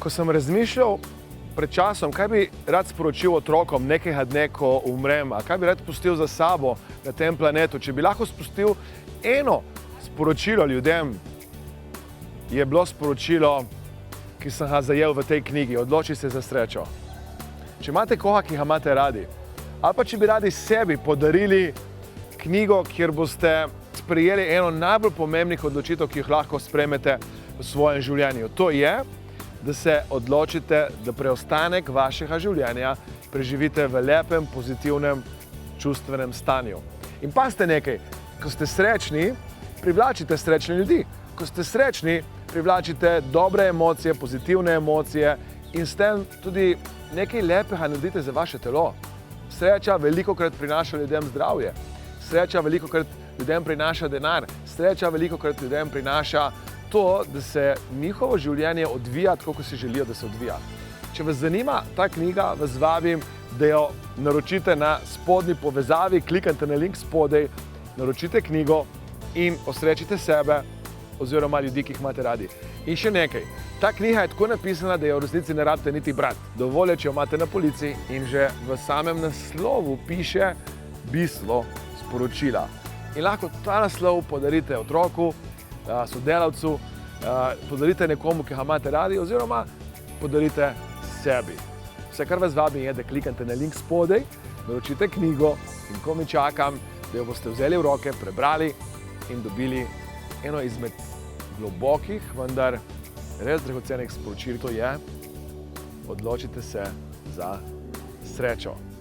Ko sem razmišljal pred časom, kaj bi rad sporočil otrokom nekega dne, ko umrem, a kaj bi rad pustil za sabo na tem planetu, če bi lahko spustil eno sporočilo ljudem, je bilo sporočilo, ki sem ga zajel v tej knjigi, Odloči se za srečo. Če imate koga, ki ga imate radi, ali pa če bi radi sebi podarili knjigo, kjer boste sprejeli eno najbolj pomembnih odločitev, ki jih lahko sprejmete v svojem življenju. To je, da se odločite, da preostanek vašega življenja preživite v lepem, pozitivnem, čustvenem stanju. In pazite nekaj, ko ste srečni, privlačite srečne ljudi. Ko ste srečni, privlačite dobre emocije, pozitivne emocije in s tem tudi nekaj lepega naredite za vaše telo. Sreča velikokrat prinaša ljudem zdravje. Sreča velikokrat ljudem prinaša denar. Sreča velikokrat ljudem prinaša to, da se njihovo življenje odvija tako, kot si želijo, da se odvija. Če vas zanima ta knjiga, vas vabim, da jo naročite na spodnji povezavi, kliknite na link spodaj, naročite knjigo in osrečite sebe oziroma ljudi, ki jih imate radi. In še nekaj, ta knjiga je tako napisana, da jo v resnici ne rabite niti brati. Dovolj je, če jo imate na polici in že v samem naslovu piše bistvo sporočila. In lahko ta naslov podarite otroku, sodelavcu, podarite nekomu, ki ga imate radi, oziroma podarite sebi. Vse, kar vas vabim, je, da kliknete na link spodaj, naročite knjigo in komaj čakam, da jo boste vzeli v roke, prebrali in dobili eno izmed globokih, vendar res dragocenih sporočil. To je, odločite se za srečo.